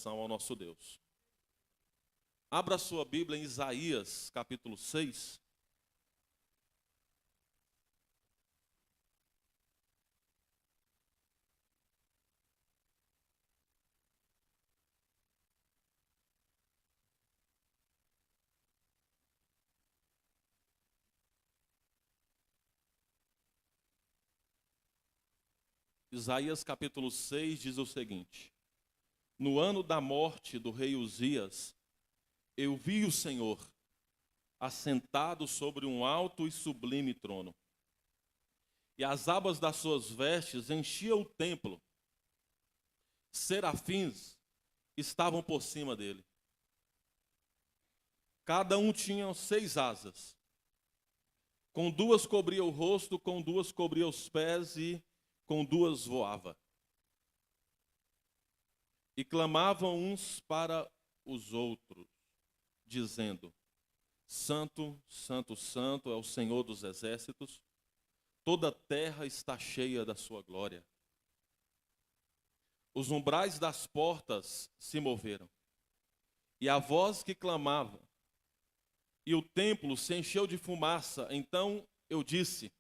Ao nosso Deus. Abra sua Bíblia em Isaías, capítulo 6. Isaías, capítulo 6, diz o seguinte: No ano da morte do rei Uzias, eu vi o Senhor assentado sobre um alto e sublime trono, e as abas das suas vestes enchiam o templo. Serafins estavam por cima dele. Cada um tinha 6 asas. Com 2 cobria o rosto, com 2 cobria os pés e com 2 voava. E clamavam uns para os outros, dizendo: Santo, Santo, Santo é o Senhor dos exércitos, toda a terra está cheia da sua glória. Os umbrais das portas se moveram, e a voz que clamava, e o templo se encheu de fumaça. Então eu disse: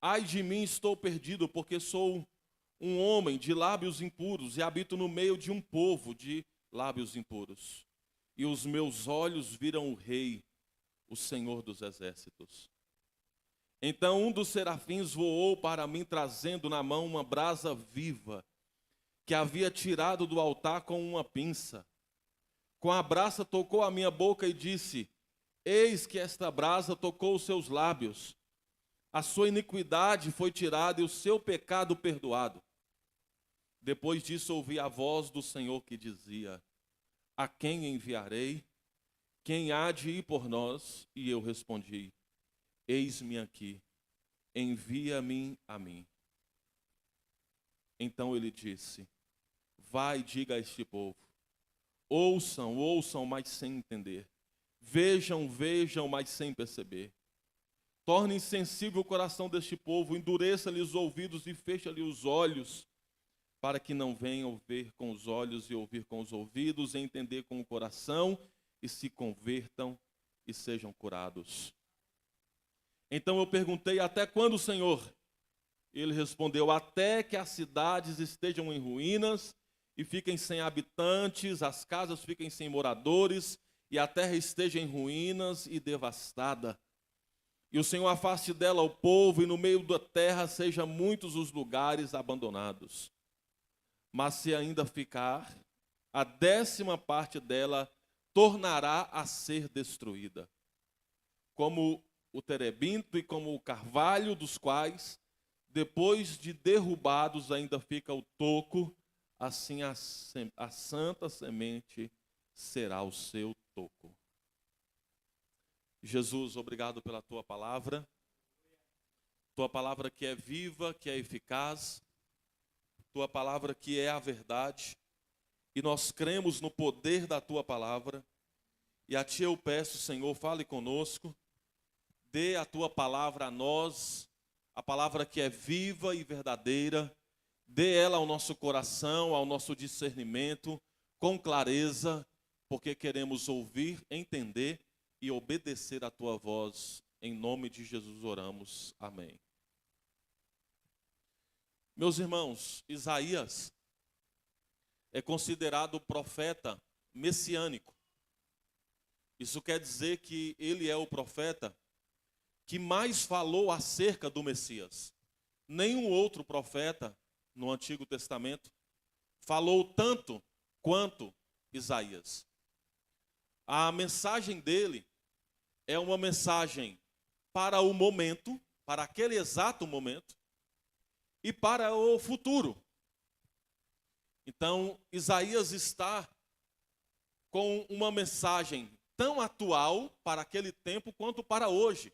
Ai de mim, estou perdido, porque sou um homem de lábios impuros e habito no meio de um povo de lábios impuros. E os meus olhos viram o Rei, o Senhor dos exércitos. Então um dos serafins voou para mim, trazendo na mão uma brasa viva, que havia tirado do altar com uma pinça. Com a brasa tocou a minha boca e disse: Eis que esta brasa tocou os seus lábios. A sua iniquidade foi tirada e o seu pecado perdoado. Depois disso ouvi a voz do Senhor que dizia: A quem enviarei? Quem há de ir por nós? E eu respondi: Eis-me aqui, envia-me a mim. Então ele disse: Vai e diga a este povo: Ouçam, ouçam, mas sem entender. Vejam, vejam, mas sem perceber. Torne insensível o coração deste povo, endureça-lhe os ouvidos e fecha-lhe os olhos, para que não venham ver com os olhos e ouvir com os ouvidos, e entender com o coração, e se convertam e sejam curados. Então eu perguntei: Até quando, Senhor? Ele respondeu: Até que as cidades estejam em ruínas e fiquem sem habitantes, as casas fiquem sem moradores, e a terra esteja em ruínas e devastada. E o Senhor afaste dela o povo, e no meio da terra sejam muitos os lugares abandonados. Mas se ainda ficar, a 10ª parte dela tornará a ser destruída. Como o terebinto e como o carvalho, dos quais, depois de derrubados, ainda fica o toco, assim a santa semente será o seu toco. Jesus, obrigado pela tua palavra que é viva, que é eficaz, tua palavra que é a verdade, e nós cremos no poder da tua palavra, e a ti eu peço, Senhor, fale conosco, dê a tua palavra a nós, a palavra que é viva e verdadeira, dê ela ao nosso coração, ao nosso discernimento, com clareza, porque queremos ouvir, entender e obedecer a tua voz. Em nome de Jesus oramos. Amém. Meus irmãos, Isaías é considerado o profeta messiânico. Isso quer dizer que ele é o profeta que mais falou acerca do Messias. Nenhum outro profeta no Antigo Testamento falou tanto quanto Isaías. A mensagem dele é uma mensagem para o momento, para aquele exato momento, e para o futuro. Então, Isaías está com uma mensagem tão atual para aquele tempo quanto para hoje.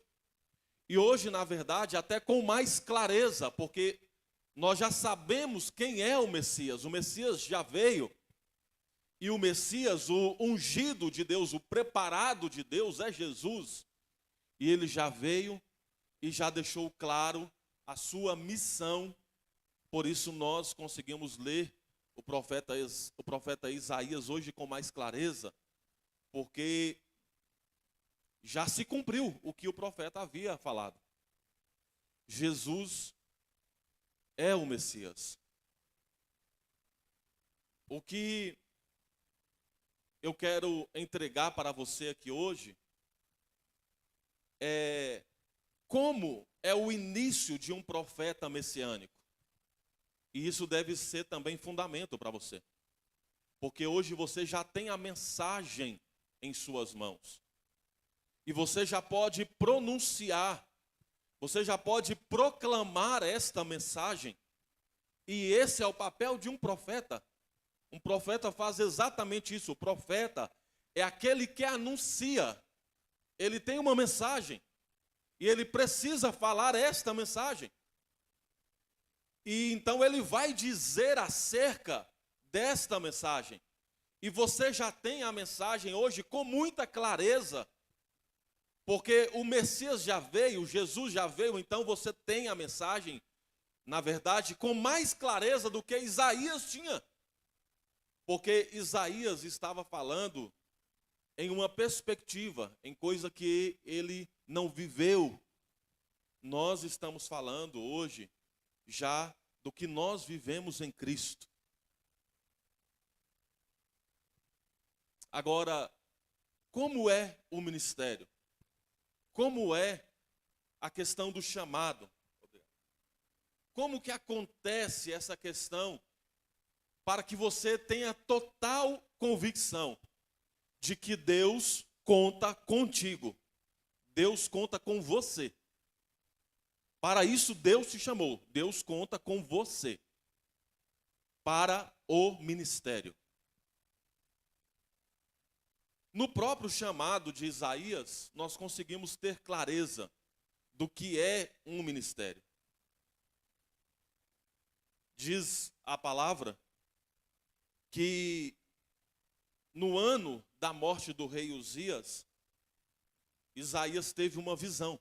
E hoje, na verdade, até com mais clareza, porque nós já sabemos quem é o Messias. O Messias já veio. E o Messias, o ungido de Deus, o preparado de Deus é Jesus. E ele já veio e já deixou claro a sua missão. Por isso nós conseguimos ler o profeta Isaías hoje com mais clareza, porque já se cumpriu o que o profeta havia falado. Jesus é o Messias. O que eu quero entregar para você aqui hoje é como é o início de um profeta messiânico. E isso deve ser também fundamento para você. Porque hoje você já tem a mensagem em suas mãos. E você já pode pronunciar, você já pode proclamar esta mensagem. E esse é o papel de um profeta. Um profeta faz exatamente isso. O profeta é aquele que anuncia. Ele tem uma mensagem. E ele precisa falar esta mensagem. E então ele vai dizer acerca desta mensagem. E você já tem a mensagem hoje com muita clareza. Porque o Messias já veio, Jesus já veio, então você tem a mensagem, na verdade, com mais clareza do que Isaías tinha. Porque Isaías estava falando em uma perspectiva, em coisa que ele não viveu. Nós estamos falando hoje já do que nós vivemos em Cristo. Agora, como é o ministério? Como é a questão do chamado? Como que acontece essa questão para que você tenha total convicção de que Deus conta contigo? Deus conta com você. Para isso Deus te chamou. Deus conta com você para o ministério. No próprio chamado de Isaías, nós conseguimos ter clareza do que é um ministério. Diz a palavra que no ano da morte do rei Uzias, Isaías teve uma visão.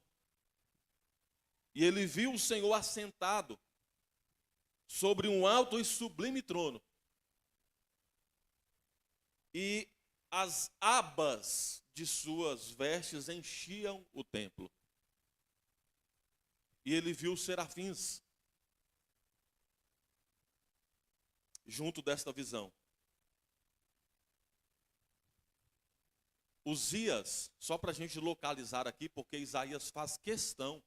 E ele viu o Senhor assentado sobre um alto e sublime trono. E as abas de suas vestes enchiam o templo. E ele viu os serafins junto desta visão. Uzias, só para a gente localizar aqui, porque Isaías faz questão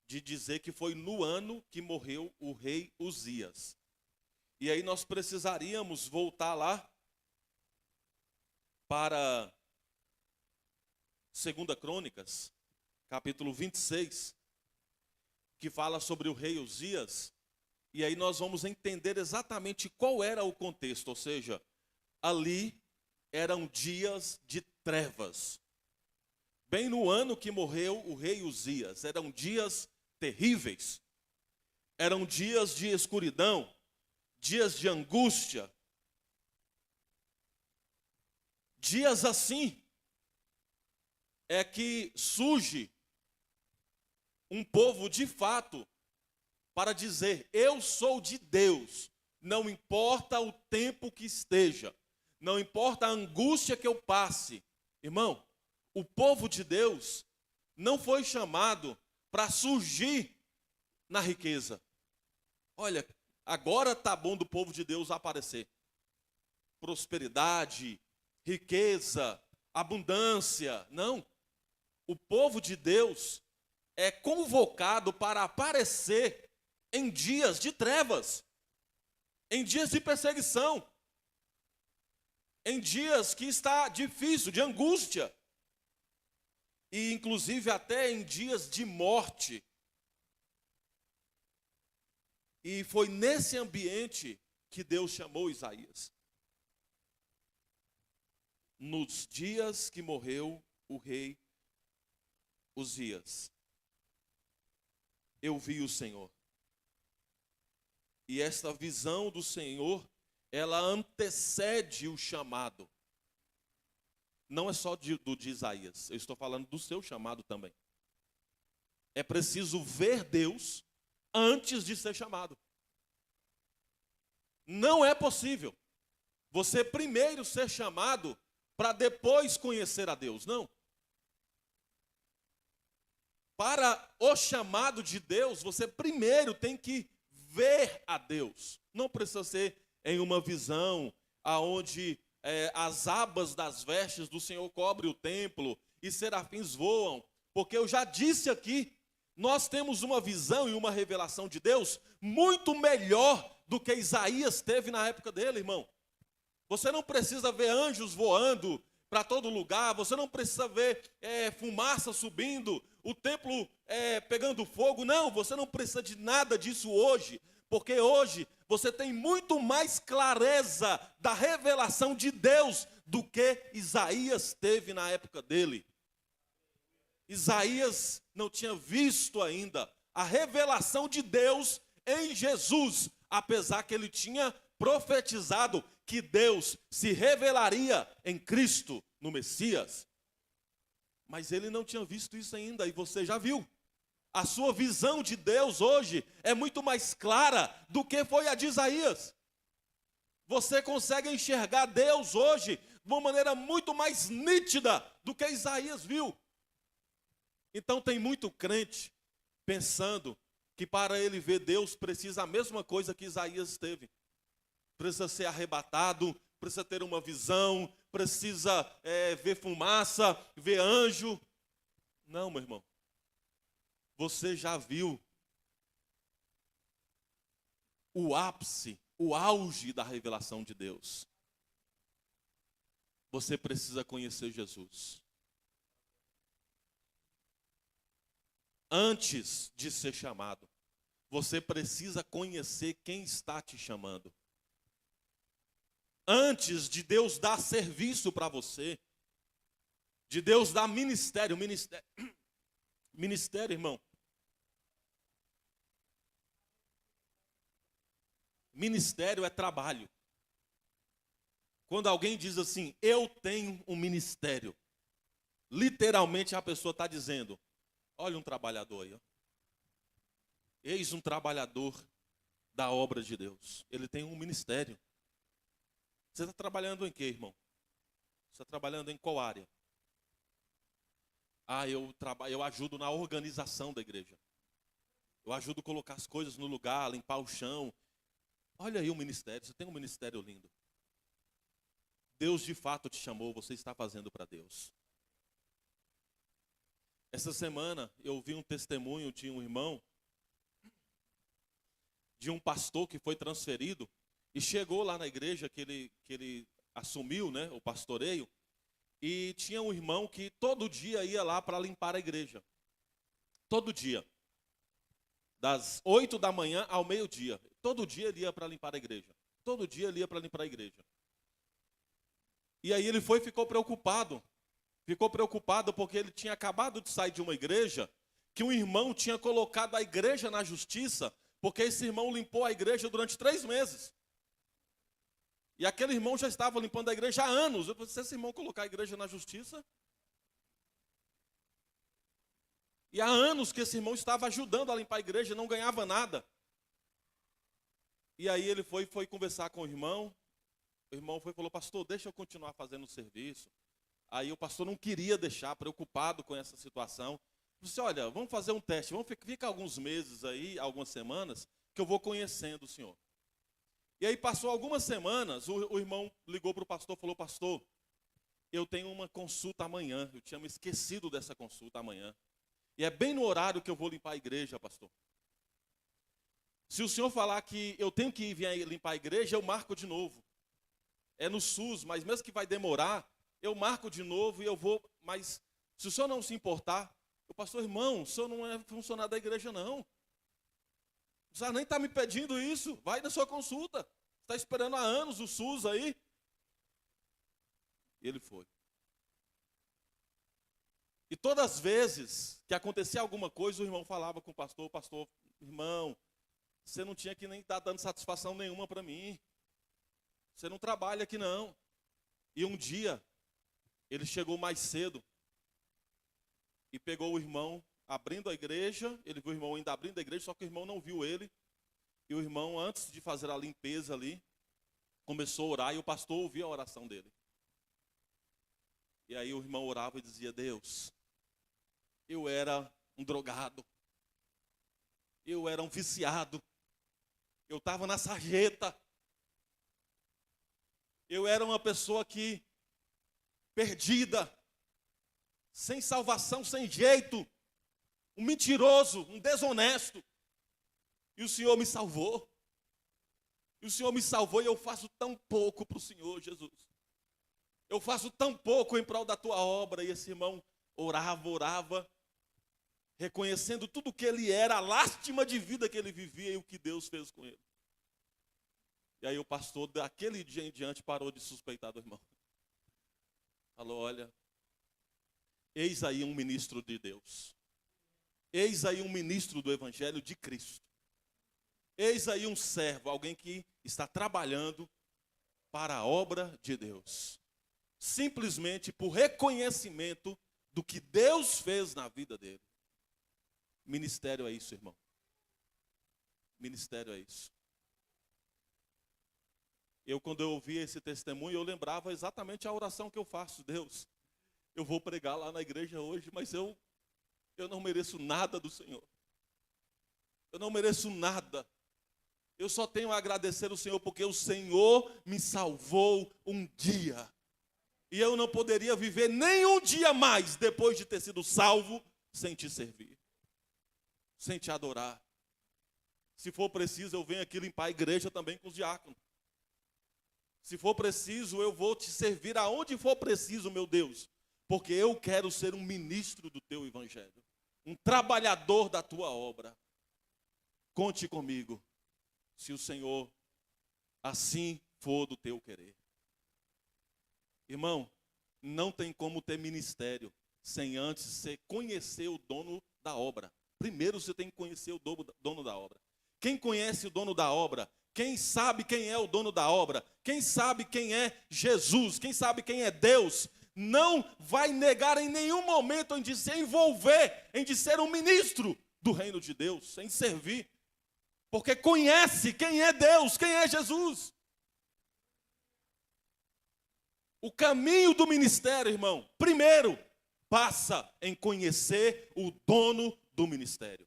de dizer que foi no ano que morreu o rei Uzias. E aí nós precisaríamos voltar lá para 2 Crônicas, capítulo 26, que fala sobre o rei Uzias, e aí nós vamos entender exatamente qual era o contexto, ou seja, ali eram dias de trevas. Bem no ano que morreu o rei Uzias, eram dias terríveis, eram dias de escuridão, dias de angústia, dias assim é que surge um povo de fato para dizer: eu sou de Deus, não importa o tempo que esteja, não importa a angústia que eu passe. Irmão, o povo de Deus não foi chamado para surgir na riqueza. Olha, agora tá bom do povo de Deus aparecer. Prosperidade, riqueza, abundância. Não. O povo de Deus é convocado para aparecer em dias de trevas, em dias de perseguição, em dias que está difícil, de angústia, e inclusive até em dias de morte. E foi nesse ambiente que Deus chamou Isaías. Nos dias que morreu o rei Uzias, eu vi o Senhor. E esta visão do Senhor, ela antecede o chamado. Não é só de Isaías, eu estou falando do seu chamado também. É preciso ver Deus antes de ser chamado. Não é possível você primeiro ser chamado para depois conhecer a Deus. Não. Para o chamado de Deus, você primeiro tem que ver a Deus. Não precisa ser em uma visão aonde as abas das vestes do Senhor cobrem o templo e serafins voam. Porque eu já disse aqui, nós temos uma visão e uma revelação de Deus muito melhor do que Isaías teve na época dele, irmão. Você não precisa ver anjos voando para todo lugar, você não precisa ver fumaça subindo, o templo pegando fogo. Não, você não precisa de nada disso hoje, porque hoje você tem muito mais clareza da revelação de Deus do que Isaías teve na época dele. Isaías não tinha visto ainda a revelação de Deus em Jesus, apesar que ele tinha profetizado que Deus se revelaria em Cristo, no Messias. Mas ele não tinha visto isso ainda, e você já viu. A sua visão de Deus hoje é muito mais clara do que foi a de Isaías. Você consegue enxergar Deus hoje de uma maneira muito mais nítida do que Isaías viu. Então tem muito crente pensando que para ele ver Deus precisa a mesma coisa que Isaías teve. Precisa ser arrebatado, precisa ter uma visão, precisa ver fumaça, ver anjo. Não, meu irmão. Você já viu o ápice, o auge da revelação de Deus. Você precisa conhecer Jesus. Antes de ser chamado, você precisa conhecer quem está te chamando. Antes de Deus dar serviço para você, de Deus dar ministério, irmão. Ministério é trabalho. Quando alguém diz assim, eu tenho um ministério, literalmente a pessoa está dizendo, olha um trabalhador aí, ó. Eis um trabalhador da obra de Deus. Ele tem um ministério. Você está trabalhando em quê, irmão? Você está trabalhando em qual área? Eu ajudo na organização da igreja. Eu ajudo a colocar as coisas no lugar, limpar o chão. Olha aí o ministério, você tem um ministério lindo. Deus de fato te chamou, você está fazendo para Deus. Essa semana eu vi um testemunho de um irmão, de um pastor que foi transferido e chegou lá na igreja que ele assumiu, né, o pastoreio, e tinha um irmão que todo dia ia lá para limpar a igreja. Todo dia. Das 8 da manhã ao meio-dia. Todo dia ele ia para limpar a igreja. Todo dia ele ia para limpar a igreja. E aí ele ficou preocupado. Ficou preocupado porque ele tinha acabado de sair de uma igreja que um irmão tinha colocado a igreja na justiça, porque esse irmão limpou a igreja durante 3 meses. E aquele irmão já estava limpando a igreja há anos. Eu falei, se esse irmão colocar a igreja na justiça... E há anos que esse irmão estava ajudando a limpar a igreja, não ganhava nada. E aí ele foi conversar com o irmão falou, pastor, deixa eu continuar fazendo o serviço. Aí o pastor não queria deixar, preocupado com essa situação. Ele disse, olha, vamos fazer um teste, fica alguns meses aí, algumas semanas, que eu vou conhecendo o senhor. E aí passou algumas semanas, o irmão ligou para o pastor e falou, pastor, eu tenho uma consulta amanhã, eu tinha me esquecido dessa consulta amanhã. E é bem no horário que eu vou limpar a igreja, pastor. Se o senhor falar que eu tenho que vir limpar a igreja, eu marco de novo. É no SUS, mas mesmo que vai demorar, eu marco de novo e eu vou. Mas se o senhor não se importar, o pastor, irmão, o senhor não é funcionário da igreja, não. O senhor nem está me pedindo isso. Vai na sua consulta. Está esperando há anos o SUS aí. E ele foi. E todas as vezes que acontecia alguma coisa, o irmão falava com o pastor, irmão, você não tinha que nem estar dando satisfação nenhuma para mim. Você não trabalha aqui não. E um dia, ele chegou mais cedo e pegou o irmão abrindo a igreja, ele viu o irmão ainda abrindo a igreja, só que o irmão não viu ele. E o irmão, antes de fazer a limpeza ali, começou a orar e o pastor ouvia a oração dele. E aí o irmão orava e dizia: Deus, eu era um drogado, eu era um viciado, eu estava na sarjeta, eu era uma pessoa que perdida, sem salvação, sem jeito, um mentiroso, um desonesto. E o Senhor me salvou. E o Senhor me salvou e eu faço tão pouco para o Senhor, Jesus. Eu faço tão pouco em prol da tua obra. E esse irmão orava, reconhecendo tudo o que ele era, a lástima de vida que ele vivia e o que Deus fez com ele. E aí o pastor, daquele dia em diante, parou de suspeitar do irmão. Falou: olha, eis aí um ministro de Deus. Eis aí um ministro do Evangelho de Cristo. Eis aí um servo, alguém que está trabalhando para a obra de Deus. Simplesmente por reconhecimento do que Deus fez na vida dele. Ministério é isso, irmão. Ministério é isso. Quando eu ouvia esse testemunho, eu lembrava exatamente a oração que eu faço. Deus, eu vou pregar lá na igreja hoje, mas eu não mereço nada do Senhor. Eu não mereço nada. Eu só tenho a agradecer ao Senhor porque o Senhor me salvou um dia. E eu não poderia viver nenhum dia mais depois de ter sido salvo sem te servir, sem te adorar. Se for preciso, eu venho aqui limpar a igreja também com os diáconos. Se for preciso, eu vou te servir aonde for preciso, meu Deus. Porque eu quero ser um ministro do teu evangelho. Um trabalhador da tua obra. Conte comigo, se o Senhor assim for do teu querer. Irmão, não tem como ter ministério sem antes você conhecer o dono da obra. Primeiro você tem que conhecer o dono da obra. Quem conhece o dono da obra? Quem sabe quem é o dono da obra? Quem sabe quem é Jesus? Quem sabe quem é Deus? Não vai negar em nenhum momento em de se envolver, em de ser um ministro do reino de Deus, em servir. Porque conhece quem é Deus, quem é Jesus. O caminho do ministério, irmão, primeiro, passa em conhecer o dono do ministério.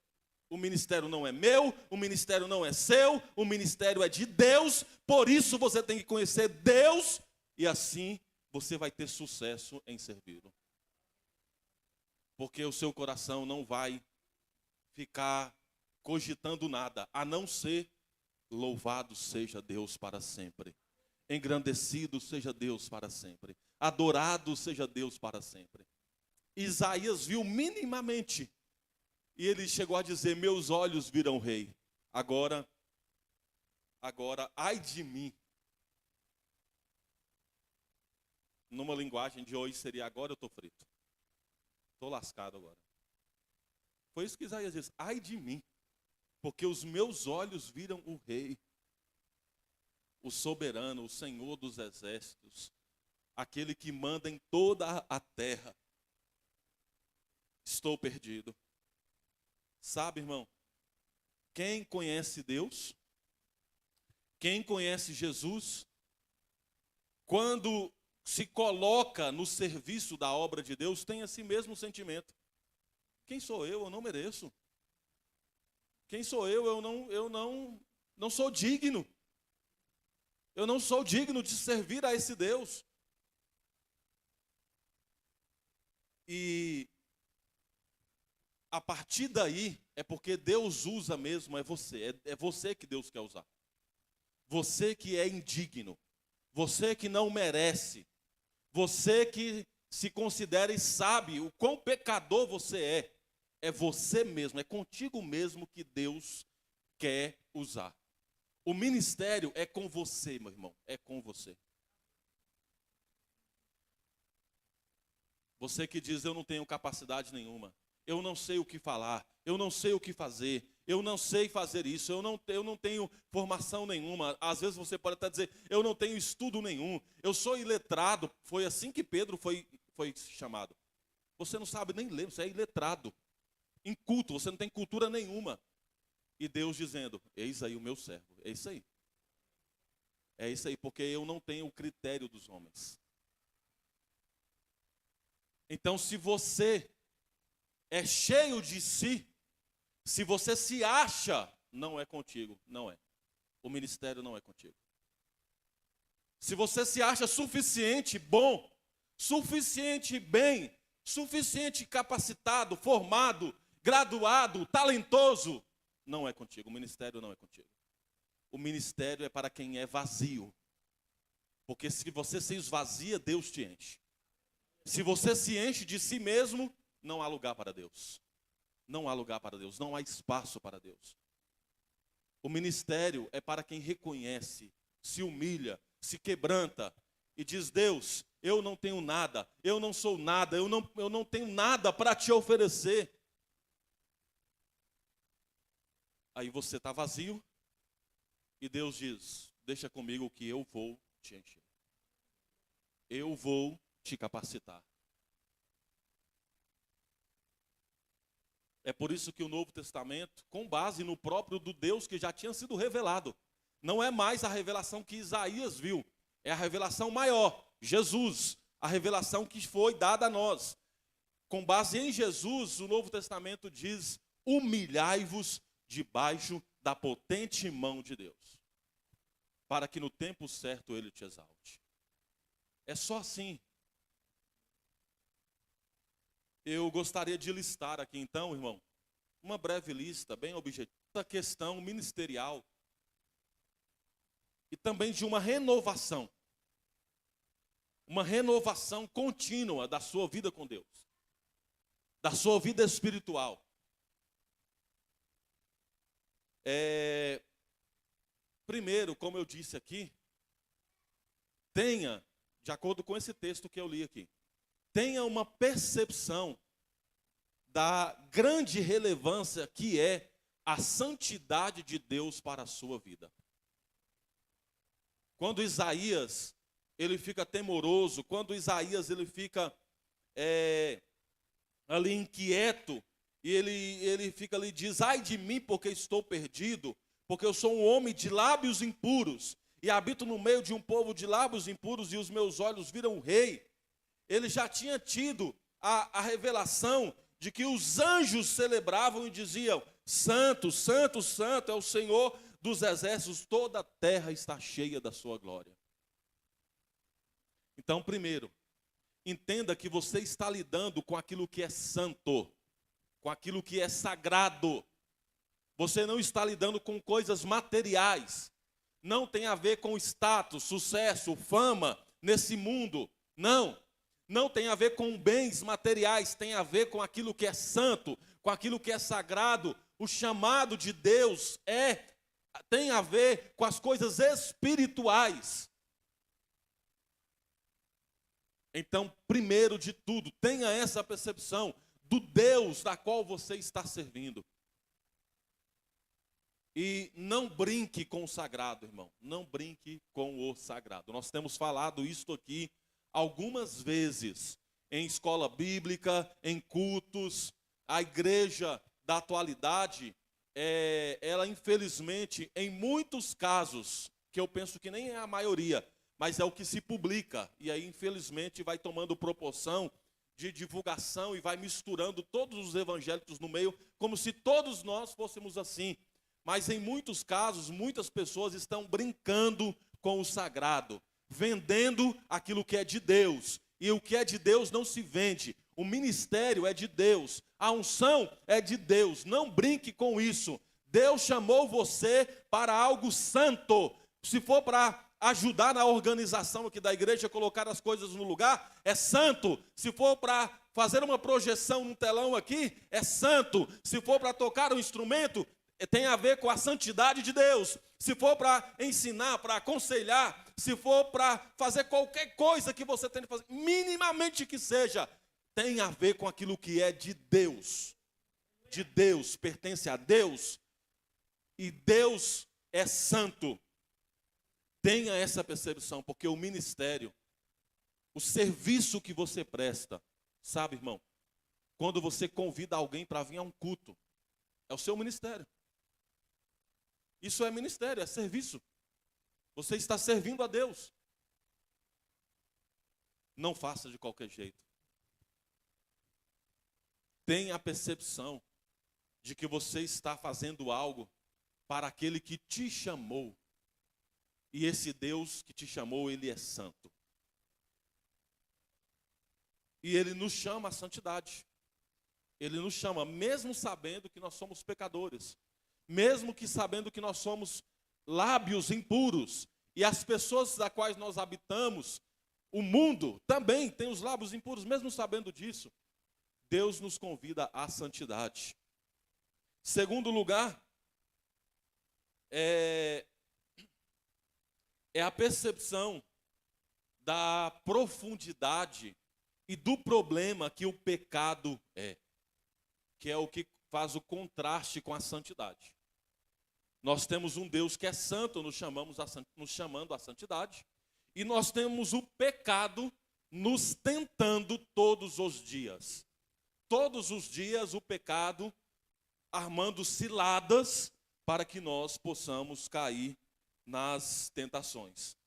O ministério não é meu, o ministério não é seu, o ministério é de Deus, por isso você tem que conhecer Deus, e assim você vai ter sucesso em servi-lo. Porque o seu coração não vai ficar cogitando nada, a não ser louvado seja Deus para sempre. Engrandecido seja Deus para sempre. Adorado seja Deus para sempre. Isaías viu minimamente. E ele chegou a dizer: meus olhos viram o rei. Agora, ai de mim. Numa linguagem de hoje seria: agora eu estou frito. Estou lascado agora. Foi isso que Isaías disse: ai de mim. Porque os meus olhos viram o rei. O soberano, o Senhor dos exércitos, aquele que manda em toda a terra. Estou perdido. Sabe, irmão, quem conhece Deus, quem conhece Jesus, quando se coloca no serviço da obra de Deus, tem esse mesmo sentimento. Quem sou eu? Eu não mereço. Quem sou eu? Eu não sou digno. Eu não sou digno de servir a esse Deus. E a partir daí, é porque Deus usa mesmo, é você. É você que Deus quer usar. Você que é indigno. Você que não merece. Você que se considera e sabe o quão pecador você é. É você mesmo, é contigo mesmo que Deus quer usar. O ministério é com você, meu irmão, é com você. Você que diz: eu não tenho capacidade nenhuma, eu não sei o que falar, eu não sei o que fazer, eu não sei fazer isso, eu não tenho formação nenhuma. Às vezes você pode até dizer: eu não tenho estudo nenhum, eu sou iletrado. Foi assim que Pedro foi chamado. Você não sabe nem ler, você é iletrado, inculto, você não tem cultura nenhuma. E Deus dizendo: eis aí o meu servo. É isso aí. É isso aí, porque eu não tenho o critério dos homens. Então, se você é cheio de si, se você se acha, não é contigo, não é. O ministério não é contigo. Se você se acha suficiente bom, suficiente bem, suficiente capacitado, formado, graduado, talentoso, não é contigo. O ministério não é contigo. O ministério é para quem é vazio. Porque se você se esvazia, Deus te enche. Se você se enche de si mesmo, não há lugar para Deus. Não há lugar para Deus, não há espaço para Deus. O ministério é para quem reconhece, se humilha, se quebranta e diz: Deus, eu não tenho nada, eu não sou nada, eu não tenho nada para te oferecer. Aí você está vazio e Deus diz: deixa comigo que eu vou te encher. Eu vou te capacitar. É por isso que o Novo Testamento, com base no próprio do Deus que já tinha sido revelado, não é mais a revelação que Isaías viu, é a revelação maior, Jesus, a revelação que foi dada a nós. Com base em Jesus, o Novo Testamento diz: humilhai-vos debaixo da potente mão de Deus, para que no tempo certo ele te exalte. É só assim. Eu gostaria de listar aqui então, irmão, uma breve lista, bem objetiva, da questão ministerial e também de uma renovação contínua da sua vida com Deus, da sua vida espiritual. Primeiro, como eu disse aqui, tenha, de acordo com esse texto que eu li aqui, tenha uma percepção da grande relevância que é a santidade de Deus para a sua vida. Quando Isaías, ele fica temoroso, quando Isaías, ele fica ali inquieto, e ele fica ali, diz: ai de mim, porque estou perdido, porque eu sou um homem de lábios impuros, e habito no meio de um povo de lábios impuros, e os meus olhos viram o rei. Ele já tinha tido a revelação de que os anjos celebravam e diziam: santo, santo, santo é o Senhor dos exércitos, toda a terra está cheia da sua glória. Então, primeiro, entenda que você está lidando com aquilo que é santo, com aquilo que é sagrado. Você não está lidando com coisas materiais. Não tem a ver com status, sucesso, fama nesse mundo. Não. Não tem a ver com bens materiais, tem a ver com aquilo que é santo, com aquilo que é sagrado. O chamado de Deus tem a ver com as coisas espirituais. Então, primeiro de tudo, tenha essa percepção do Deus da qual você está servindo. E não brinque com o sagrado, irmão. Não brinque com o sagrado. Nós temos falado isto aqui algumas vezes, em escola bíblica, em cultos. A igreja da atualidade, ela infelizmente, em muitos casos, que eu penso que nem é a maioria, mas é o que se publica, e aí infelizmente vai tomando proporção de divulgação e vai misturando todos os evangélicos no meio, como se todos nós fôssemos assim. Mas em muitos casos, muitas pessoas estão brincando com o sagrado, vendendo aquilo que é de Deus. E o que é de Deus não se vende. O ministério é de Deus. A unção é de Deus. Não brinque com isso. Deus chamou você para algo santo. Se for para ajudar na organização aqui da igreja, colocar as coisas no lugar, é santo. Se for para fazer uma projeção no telão aqui, é santo. Se for para tocar um instrumento, tem a ver com a santidade de Deus. Se for para ensinar, para aconselhar, se for para fazer qualquer coisa que você tem que fazer, minimamente que seja, tem a ver com aquilo que é de Deus. De Deus, pertence a Deus. E Deus é santo. Tenha essa percepção, porque o ministério, o serviço que você presta, sabe, irmão, quando você convida alguém para vir a um culto, é o seu ministério. Isso é ministério, é serviço. Você está servindo a Deus. Não faça de qualquer jeito. Tenha a percepção de que você está fazendo algo para aquele que te chamou. E esse Deus que te chamou, Ele é santo. E Ele nos chama à santidade. Ele nos chama, mesmo sabendo que nós somos pecadores. Mesmo que sabendo que nós somos lábios impuros. E as pessoas das quais nós habitamos, o mundo também tem os lábios impuros. Mesmo sabendo disso, Deus nos convida à santidade. Segundo lugar, é a percepção da profundidade e do problema que o pecado é, que é o que faz o contraste com a santidade. Nós temos um Deus que é santo, nos chamando à santidade, e nós temos o pecado nos tentando todos os dias. Todos os dias o pecado armando ciladas para que nós possamos cair nas tentações.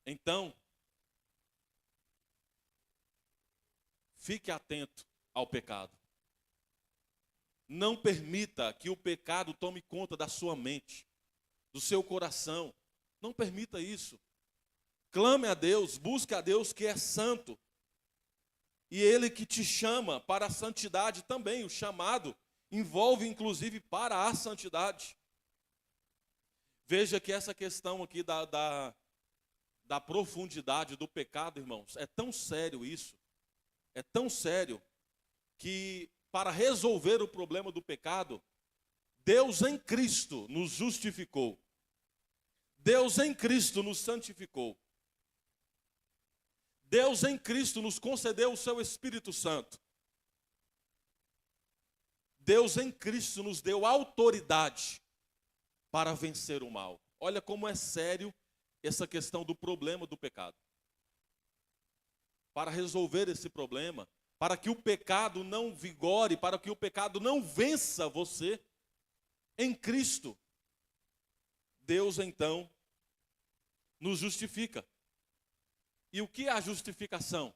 Então, fique atento ao pecado. Não permita que o pecado tome conta da sua mente, do seu coração. Não permita isso. Clame a Deus, busque a Deus que é santo. E Ele que te chama para a santidade também. O chamado envolve inclusive para a santidade. Veja que essa questão aqui da profundidade do pecado, irmãos, é tão sério isso. É tão sério que para resolver o problema do pecado, Deus em Cristo nos justificou. Deus em Cristo nos santificou. Deus em Cristo nos concedeu o seu Espírito Santo. Deus em Cristo nos deu autoridade para vencer o mal. Olha como é sério essa questão do problema do pecado. Para resolver esse problema, para que o pecado não vigore, para que o pecado não vença você, em Cristo, Deus então nos justifica. E o que é a justificação?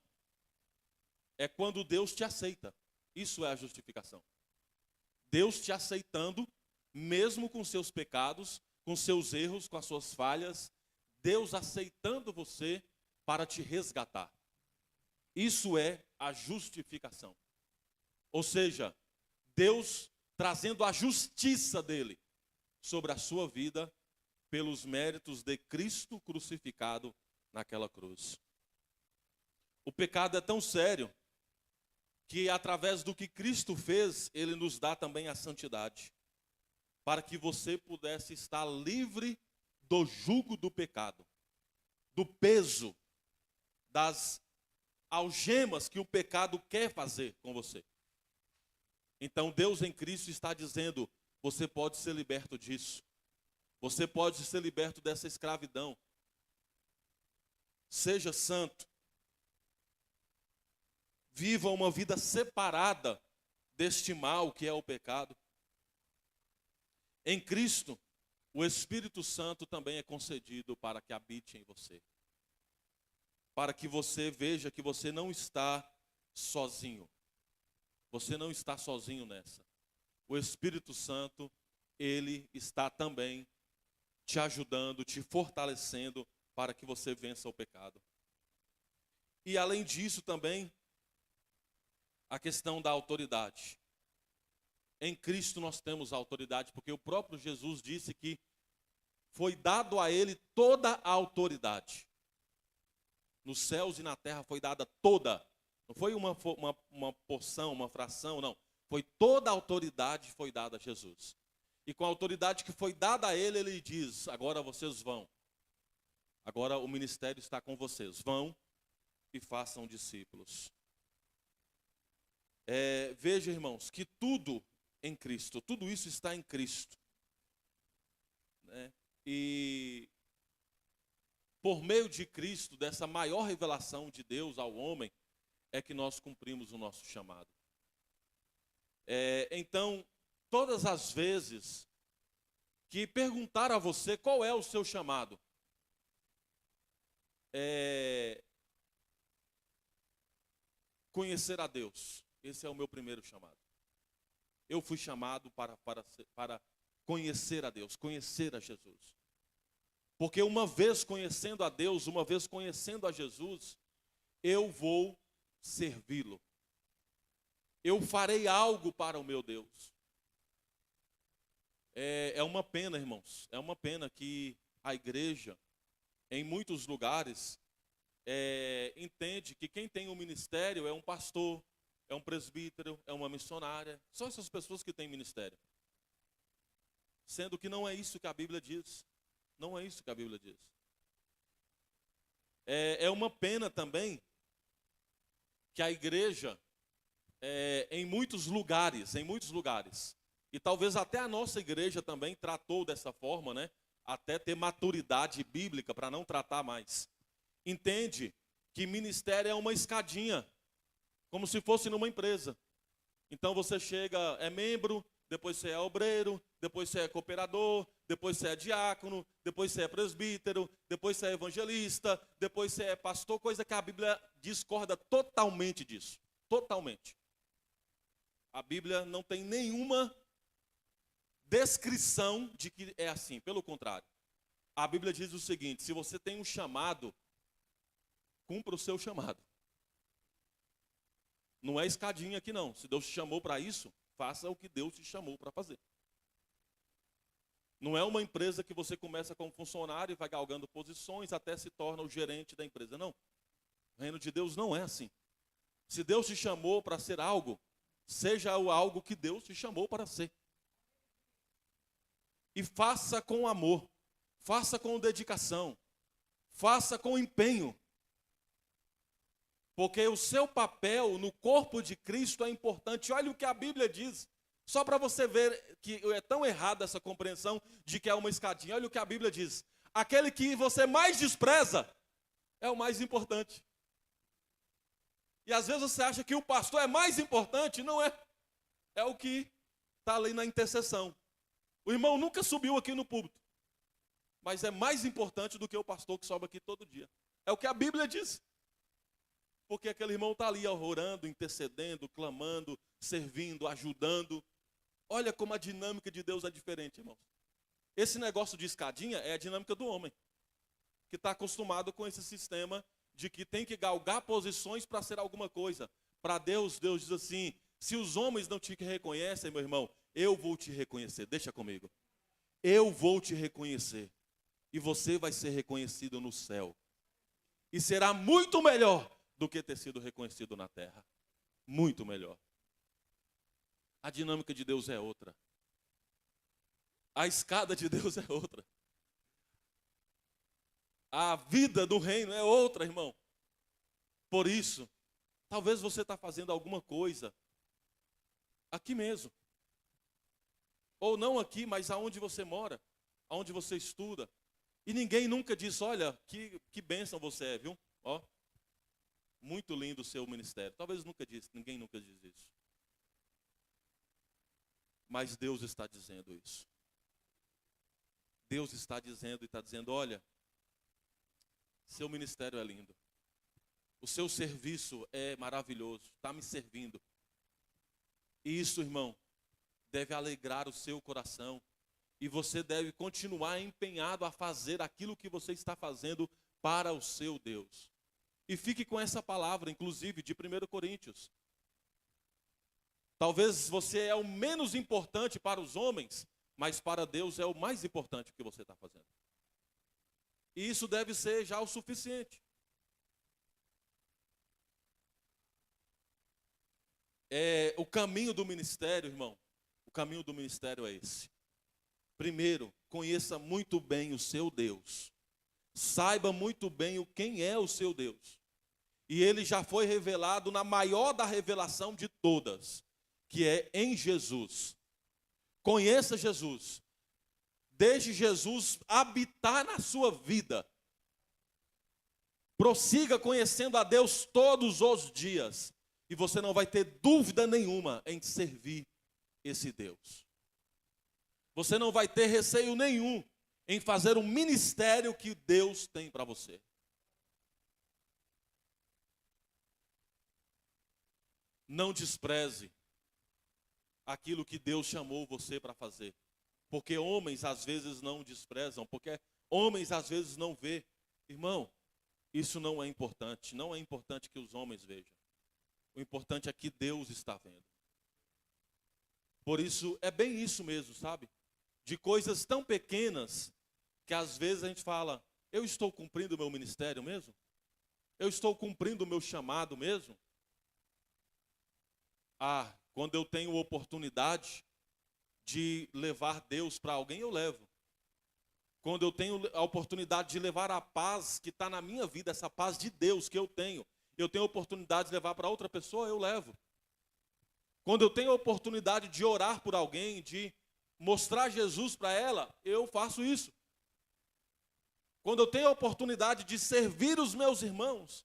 É quando Deus te aceita. Isso é a justificação. Deus te aceitando, mesmo com seus pecados, com seus erros, com as suas falhas, Deus aceitando você para te resgatar. Isso é a justificação. Ou seja, Deus trazendo a justiça dele sobre a sua vida pelos méritos de Cristo crucificado naquela cruz. O pecado é tão sério que através do que Cristo fez, Ele nos dá também a santidade, para que você pudesse estar livre do jugo do pecado, do peso, das algemas que o pecado quer fazer com você. Então Deus em Cristo está dizendo, você pode ser liberto disso. Você pode ser liberto dessa escravidão. Seja santo. Viva uma vida separada deste mal que é o pecado. Em Cristo, o Espírito Santo também é concedido para que habite em você. Para que você veja que você não está sozinho. Você não está sozinho nessa. O Espírito Santo, ele está também te ajudando, te fortalecendo para que você vença o pecado. E além disso também, a questão da autoridade. Em Cristo nós temos autoridade, porque o próprio Jesus disse que foi dado a ele toda a autoridade. Nos céus e na terra foi dada toda. Não foi uma porção, uma fração, não. Foi toda a autoridade foi dada a Jesus. E com a autoridade que foi dada a ele, ele diz, agora vocês vão. Agora o ministério está com vocês. Vão e façam discípulos. Veja, irmãos, que tudo em Cristo, tudo isso está em Cristo. Né? E por meio de Cristo, dessa maior revelação de Deus ao homem, é que nós cumprimos o nosso chamado. Então, todas as vezes que perguntar a você qual é o seu chamado. Conhecer a Deus. Esse é o meu primeiro chamado. Eu fui chamado para conhecer a Deus, conhecer a Jesus. Porque uma vez conhecendo a Deus, uma vez conhecendo a Jesus, eu vou servi-lo. Eu farei algo para o meu Deus. É uma pena, irmãos, é uma pena que a igreja, em muitos lugares, entende que quem tem um ministério é um pastor, é um presbítero, é uma missionária. São essas pessoas que têm ministério. Sendo que não é isso que a Bíblia diz. Não é isso que a Bíblia diz. É uma pena também que a igreja, em muitos lugares, e talvez até a nossa igreja também tratou dessa forma, né? Até ter maturidade bíblica para não tratar mais. Entende que ministério é uma escadinha, como se fosse numa empresa. Então você chega, é membro, depois você é obreiro, depois você é cooperador, depois você é diácono, depois você é presbítero, depois você é evangelista, depois você é pastor, coisa que a Bíblia discorda totalmente disso. Totalmente. A Bíblia não tem nenhuma descrição de que é assim, pelo contrário. A Bíblia diz o seguinte: se você tem um chamado, cumpra o seu chamado. Não é escadinha aqui não. Se Deus te chamou para isso, faça o que Deus te chamou para fazer. Não é uma empresa que você começa como funcionário e vai galgando posições até se torna o gerente da empresa. Não. O reino de Deus não é assim. Se Deus te chamou para ser algo, seja o algo que Deus te chamou para ser. E faça com amor, faça com dedicação, faça com empenho. Porque o seu papel no corpo de Cristo é importante. Olha o que a Bíblia diz. Só para você ver que é tão errada essa compreensão de que é uma escadinha. Olha o que a Bíblia diz. Aquele que você mais despreza é o mais importante. E às vezes você acha que o pastor é mais importante. Não é. É o que está ali na intercessão. O irmão nunca subiu aqui no púlpito. Mas é mais importante do que o pastor que sobe aqui todo dia. É o que a Bíblia diz. Porque aquele irmão está ali orando, intercedendo, clamando, servindo, ajudando. Olha como a dinâmica de Deus é diferente, irmãos. Esse negócio de escadinha é a dinâmica do homem, que está acostumado com esse sistema de que tem que galgar posições para ser alguma coisa. Para Deus, Deus diz assim: se os homens não te reconhecem, meu irmão, eu vou te reconhecer. Deixa comigo. Eu vou te reconhecer. E você vai ser reconhecido no céu. E será muito melhor do que ter sido reconhecido na terra. Muito melhor. A dinâmica de Deus é outra. A escada de Deus é outra. A vida do reino é outra, irmão. Por isso, talvez você está fazendo alguma coisa aqui mesmo. Ou não aqui, mas aonde você mora, aonde você estuda. E ninguém nunca diz: olha, que bênção você é, viu? Ó. Muito lindo o seu ministério. Talvez ninguém nunca diz isso. Mas Deus está dizendo isso. Deus está dizendo e está dizendo: olha, seu ministério é lindo. O seu serviço é maravilhoso. Está me servindo. E isso, irmão, deve alegrar o seu coração. E você deve continuar empenhado a fazer aquilo que você está fazendo para o seu Deus. E fique com essa palavra, inclusive, de 1 Coríntios. Talvez você é o menos importante para os homens, mas para Deus é o mais importante que você está fazendo. E isso deve ser já o suficiente. O caminho do ministério, irmão, o caminho do ministério é esse. Primeiro, conheça muito bem o seu Deus. Saiba muito bem quem é o seu Deus. E ele já foi revelado na maior da revelação de todas, que é em Jesus. Conheça Jesus. Deixe Jesus habitar na sua vida. Prossiga conhecendo a Deus todos os dias. E você não vai ter dúvida nenhuma em servir esse Deus. Você não vai ter receio nenhum em fazer o ministério que Deus tem para você. Não despreze aquilo que Deus chamou você para fazer. Porque homens às vezes não desprezam, porque homens às vezes não vê. Irmão, isso não é importante. Não é importante que os homens vejam. O importante é que Deus está vendo. Por isso, é bem isso mesmo, sabe? De coisas tão pequenas que às vezes a gente fala, eu estou cumprindo o meu ministério mesmo? Eu estou cumprindo o meu chamado mesmo? Quando eu tenho oportunidade de levar Deus para alguém, eu levo. Quando eu tenho a oportunidade de levar a paz que está na minha vida, essa paz de Deus que eu tenho a oportunidade de levar para outra pessoa, eu levo. Quando eu tenho a oportunidade de orar por alguém, de mostrar Jesus para ela, eu faço isso. Quando eu tenho a oportunidade de servir os meus irmãos,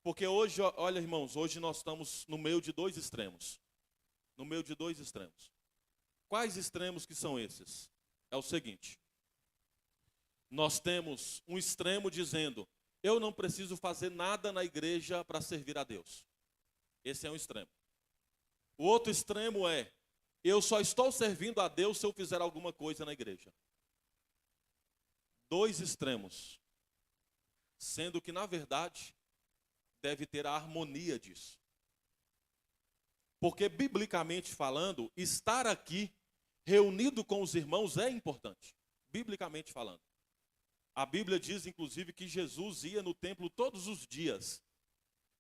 porque hoje, olha irmãos, hoje nós estamos no meio de dois extremos. No meio de dois extremos. Quais extremos que são esses? É o seguinte. Nós temos um extremo dizendo, eu não preciso fazer nada na igreja para servir a Deus. Esse é um extremo. O outro extremo é, eu só estou servindo a Deus se eu fizer alguma coisa na igreja. Dois extremos. Sendo que, na verdade, deve ter a harmonia disso. Porque, biblicamente falando, estar aqui, reunido com os irmãos, é importante. Biblicamente falando. A Bíblia diz, inclusive, que Jesus ia no templo todos os dias.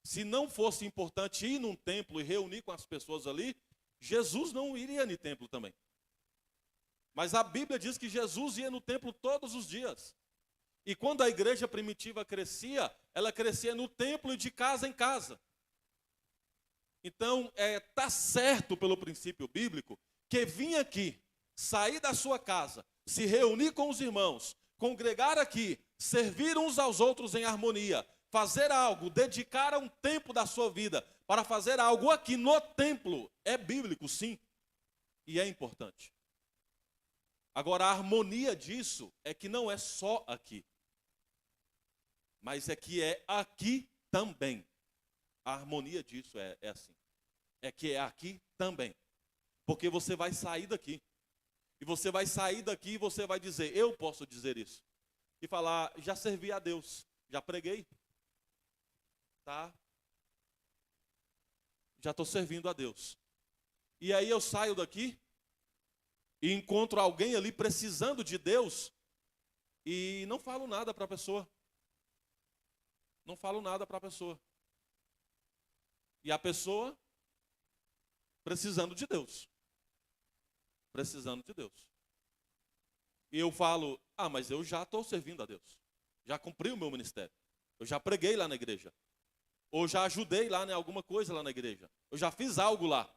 Se não fosse importante ir num templo e reunir com as pessoas ali, Jesus não iria no templo também. Mas a Bíblia diz que Jesus ia no templo todos os dias. E quando a igreja primitiva crescia, ela crescia no templo e de casa em casa. Então, está certo pelo princípio bíblico que vir aqui, sair da sua casa, se reunir com os irmãos, congregar aqui, servir uns aos outros em harmonia, fazer algo, dedicar um tempo da sua vida para fazer algo aqui no templo, é bíblico, sim, e é importante. Agora, a harmonia disso é que não é só aqui, mas é que é aqui também. A harmonia disso é assim, é que é aqui também, porque você vai sair daqui, e você vai sair daqui e você vai dizer, eu posso dizer isso, e falar, já servi a Deus, já preguei, tá? Já estou servindo a Deus. E aí eu saio daqui e encontro alguém ali precisando de Deus e não falo nada para a pessoa. Não falo nada para a pessoa. E a pessoa precisando de Deus. Precisando de Deus. E eu falo, mas eu já estou servindo a Deus. Já cumpri o meu ministério. Eu já preguei lá na igreja. Ou já ajudei lá em alguma coisa lá na igreja. Eu já fiz algo lá.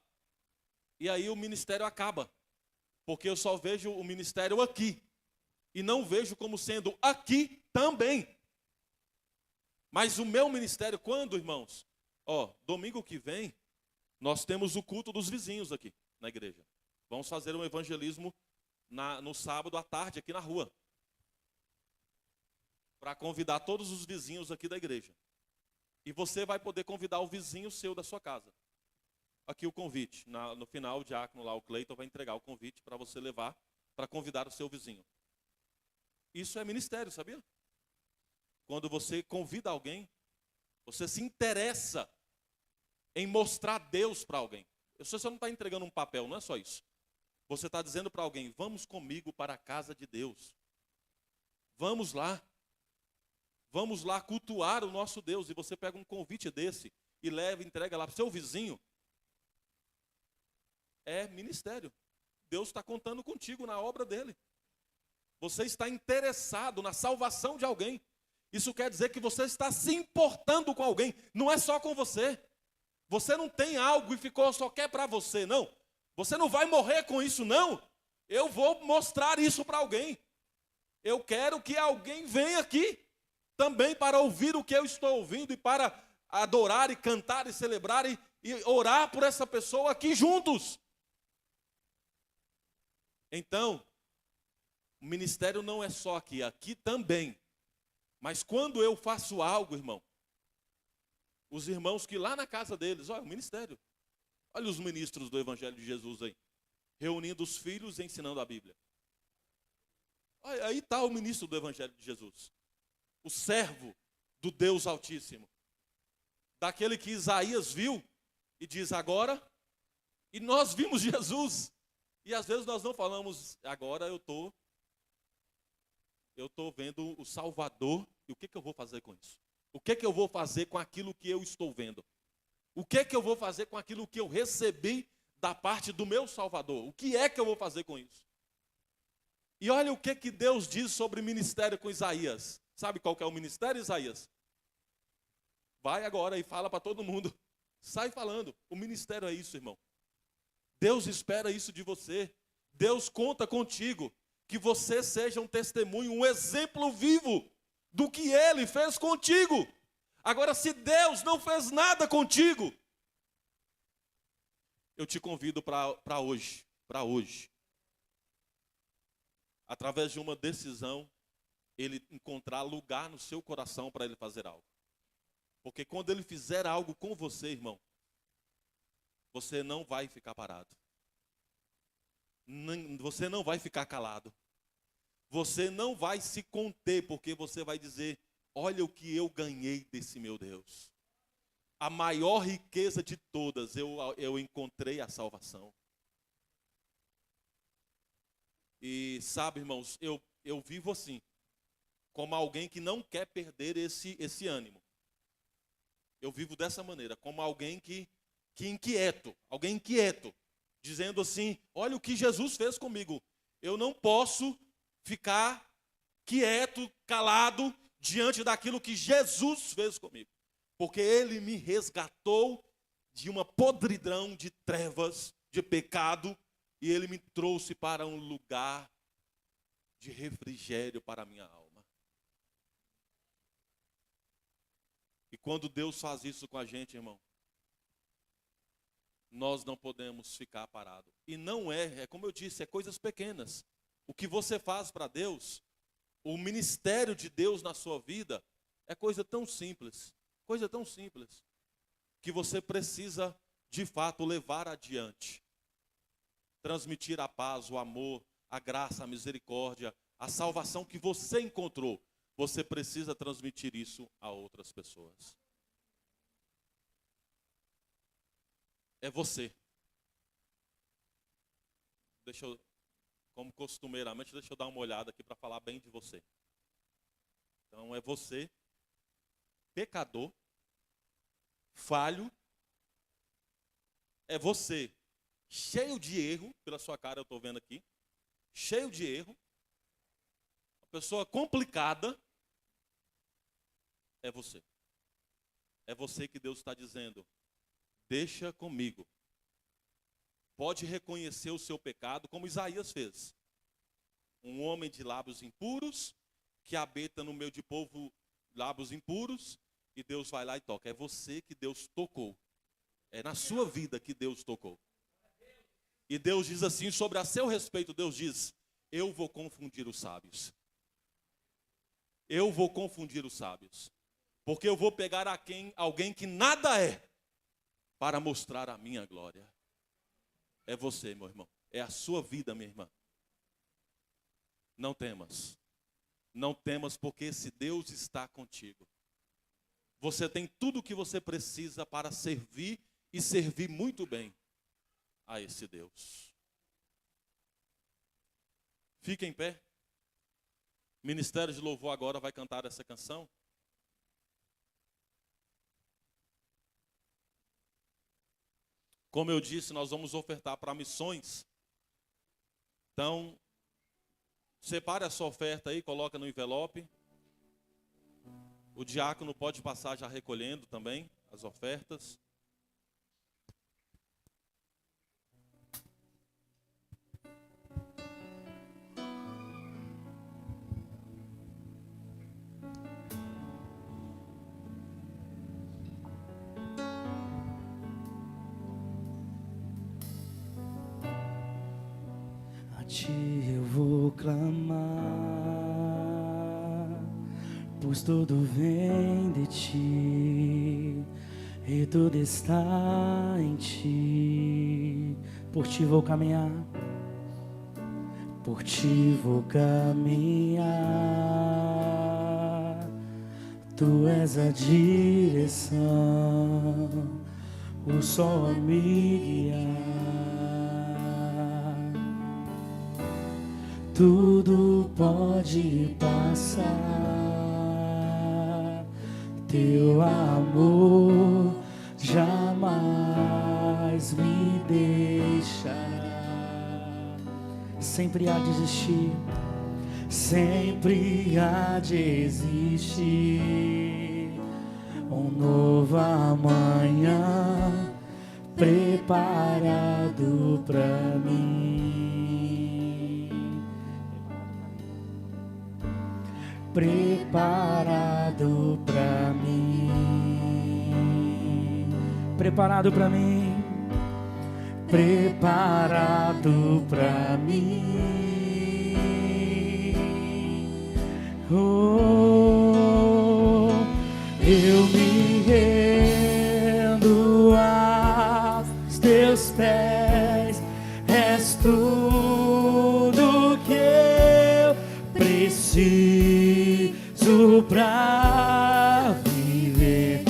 E aí o ministério acaba. Porque eu só vejo o ministério aqui. E não vejo como sendo aqui também. Mas o meu ministério, quando, irmãos? Domingo que vem, nós temos o culto dos vizinhos aqui na igreja. Vamos fazer um evangelismo no sábado à tarde aqui na rua. Para convidar todos os vizinhos aqui da igreja. E você vai poder convidar o vizinho seu da sua casa. Aqui o convite. No final, o diácono lá, o Cleiton, vai entregar o convite para você levar, para convidar o seu vizinho. Isso é ministério, sabia? Quando você convida alguém, você se interessa em mostrar Deus para alguém. Você só não está entregando um papel, não é só isso. Você está dizendo para alguém, vamos comigo para a casa de Deus. Vamos lá. Vamos lá cultuar o nosso Deus. E você pega um convite desse e leva e entrega lá para o seu vizinho. É ministério. Deus está contando contigo na obra dele. Você está interessado na salvação de alguém. Isso quer dizer que você está se importando com alguém. Não é só com você. Você não tem algo e só quer para você, não. Você não vai morrer com isso, não. Eu vou mostrar isso para alguém. Eu quero que alguém venha aqui também para ouvir o que eu estou ouvindo e para adorar e cantar e celebrar e orar por essa pessoa aqui juntos. Então, O ministério não é só aqui, aqui também. Mas quando eu faço algo, irmão, os irmãos que lá na casa deles, olha o ministério. Olha os ministros do Evangelho de Jesus aí, reunindo os filhos e ensinando a Bíblia. Olha, aí está o ministro do Evangelho de Jesus. O servo do Deus Altíssimo. Daquele que Isaías viu e diz agora, e nós vimos Jesus. E às vezes nós não falamos, agora eu estou vendo o Salvador, e o que eu vou fazer com isso? O que eu vou fazer com aquilo que eu estou vendo? O que eu vou fazer com aquilo que eu recebi da parte do meu Salvador? O que é que eu vou fazer com isso? E olha o que Deus diz sobre o ministério com Isaías. Sabe qual que é o ministério, Isaías? Vai agora e fala para todo mundo. Sai falando. O ministério é isso, irmão. Deus espera isso de você. Deus conta contigo. Que você seja um testemunho, um exemplo vivo do que Ele fez contigo. Agora, se Deus não fez nada contigo, eu te convido para hoje, através de uma decisão, Ele encontrar lugar no seu coração para Ele fazer algo. Porque quando Ele fizer algo com você, irmão, você não vai ficar parado. Você não vai ficar calado. Você não vai se conter, porque você vai dizer, olha o que eu ganhei desse meu Deus. A maior riqueza de todas, eu encontrei a salvação. E sabe, irmãos, eu vivo assim, como alguém que não quer perder esse ânimo. Eu vivo dessa maneira, como alguém que alguém inquieto, dizendo assim, olha o que Jesus fez comigo. Eu não posso ficar quieto, calado, diante daquilo que Jesus fez comigo. Porque Ele me resgatou de uma podridão de trevas, de pecado, e Ele me trouxe para um lugar de refrigério para a minha alma. E quando Deus faz isso com a gente, irmão, nós não podemos ficar parados. E não é como eu disse, é coisas pequenas. O que você faz para Deus, o ministério de Deus na sua vida, é coisa tão simples, que você precisa, de fato, levar adiante. Transmitir a paz, o amor, a graça, a misericórdia, a salvação que você encontrou. Você precisa transmitir isso a outras pessoas. É você. Como costumeiramente, deixa eu dar uma olhada aqui para falar bem de você. Então, é você, pecador, falho, é você, cheio de erro, pela sua cara eu estou vendo aqui, cheio de erro, uma pessoa complicada, é você. É você que Deus está dizendo, deixa comigo. Pode reconhecer o seu pecado, como Isaías fez. Um homem de lábios impuros, que habita no meio de povo lábios impuros, e Deus vai lá e toca. É você que Deus tocou. É na sua vida que Deus tocou. E Deus diz assim, sobre a seu respeito, Deus diz, eu vou confundir os sábios. Eu vou confundir os sábios. Porque eu vou pegar alguém que nada é, para mostrar a minha glória. É você, meu irmão. É a sua vida, minha irmã. Não temas. Não temas, porque esse Deus está contigo. Você tem tudo o que você precisa para servir e servir muito bem a esse Deus. Fique em pé. Ministério de Louvor agora vai cantar essa canção. Como eu disse, nós vamos ofertar para missões. Então, separe a sua oferta aí, coloca no envelope. O diácono pode passar já recolhendo também as ofertas. A ti eu vou clamar, pois tudo vem de ti e tudo está em ti. Por ti vou caminhar, por ti vou caminhar. Tu és a direção, o sol a me guiar. Tudo pode passar, teu amor jamais me deixará. Sempre há de existir, sempre há de existir um novo amanhã preparado pra mim, preparado pra mim, preparado pra mim, preparado pra mim. Oh, eu me rendo aos teus pés, és tudo que eu preciso pra viver.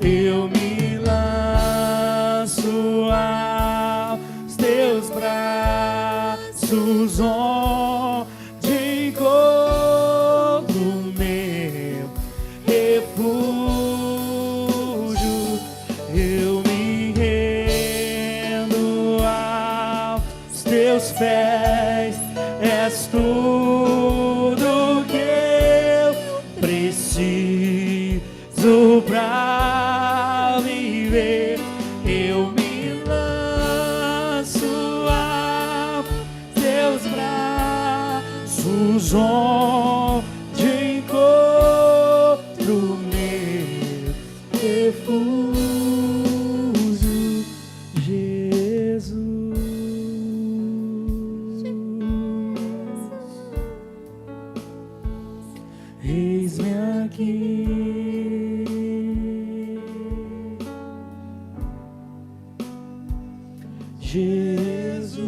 Eu me lanço aos teus braços, onde encontro meu refúgio. Eu me rendo aos teus pés, és tudo que eu preciso pra viver. Eu me lanço aos teus braços, onde encontro meu refúgio, Jesus. Eis-me aqui, Jesus.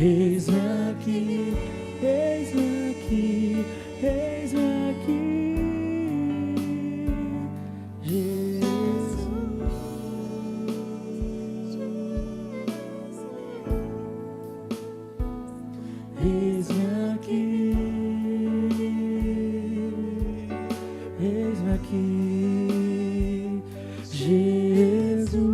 Eis-me aqui, eis-me aqui, eis-me aqui, Jesus. Eis-me aqui, eis-me aqui, Jesus.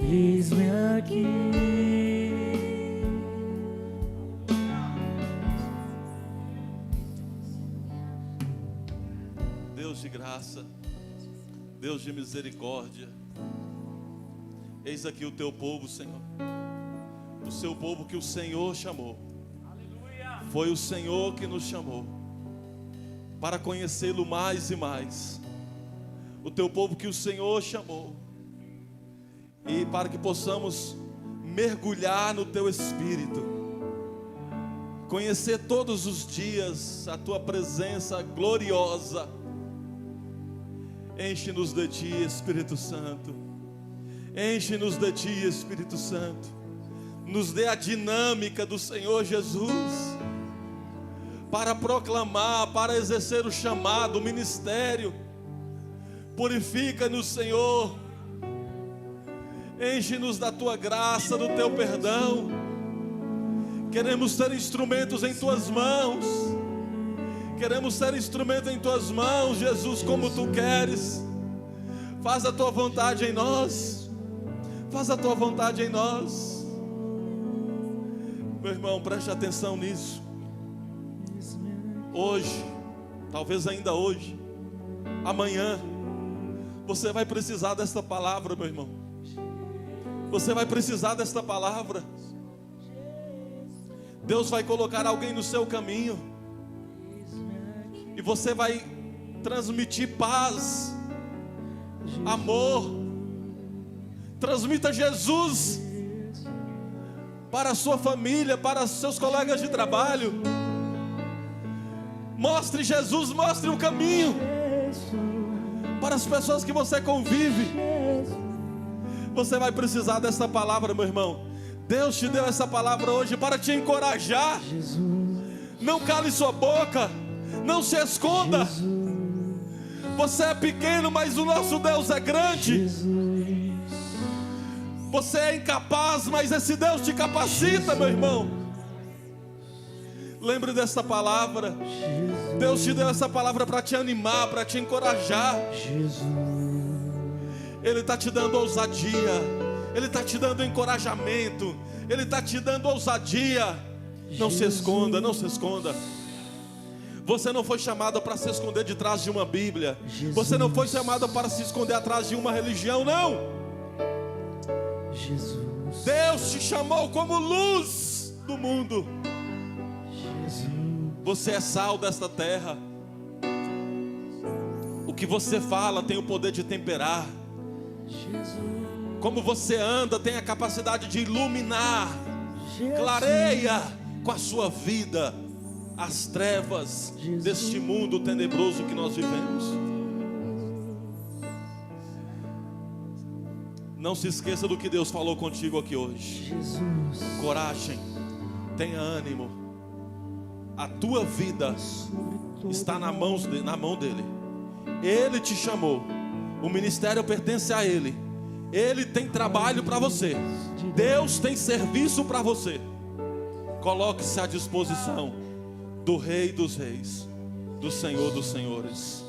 Eis-me aqui. Deus de graça, Deus de misericórdia, eis aqui o teu povo, Senhor, o seu povo que o Senhor chamou. Foi o Senhor que nos chamou para conhecê-lo mais e mais. O teu povo que o Senhor chamou, e para que possamos mergulhar no teu Espírito, conhecer todos os dias a tua presença gloriosa. Enche-nos de ti, Espírito Santo. Enche-nos de ti, Espírito Santo. Nos dê a dinâmica do Senhor Jesus para proclamar, para exercer o chamado, o ministério. Purifica-nos, Senhor. Enche-nos da tua graça, do teu perdão. Queremos ser instrumentos em tuas mãos. Queremos ser instrumento em tuas mãos, Jesus, como tu queres. Faz a tua vontade em nós. Faz a tua vontade em nós. Meu irmão, preste atenção nisso. Hoje, talvez ainda hoje, amanhã, você vai precisar desta palavra, meu irmão. Você vai precisar desta palavra. Deus vai colocar alguém no seu caminho, e você vai transmitir paz amor. Transmita Jesus para a sua família, para os seus colegas de trabalho. Mostre Jesus, mostre o caminho para as pessoas que você convive. Você vai precisar dessa palavra, meu irmão. Deus te deu essa palavra hoje para te encorajar. Não cale sua boca, não se esconda. Você é pequeno, mas o nosso Deus é grande. Você é incapaz, mas esse Deus te capacita, meu irmão. Lembre dessa palavra. Deus te deu essa palavra para te animar, para te encorajar. Ele está te dando ousadia, Ele está te dando encorajamento, Ele está te dando ousadia. Não se esconda, não se esconda. Você não foi chamado para se esconder de trás de uma Bíblia. Você não foi chamado para se esconder atrás de uma religião, não. Deus te chamou como luz do mundo. Você é sal desta terra. O que você fala tem o poder de temperar. Como você anda tem a capacidade de iluminar. Clareia com a sua vida as trevas deste mundo tenebroso que nós vivemos. Não se esqueça do que Deus falou contigo aqui hoje. Coragem, tenha ânimo. A tua vida está na mão dele. Ele te chamou. O ministério pertence a Ele. Ele tem trabalho para você. Deus tem serviço para você. Coloque-se à disposição do Rei dos Reis, do Senhor dos Senhores.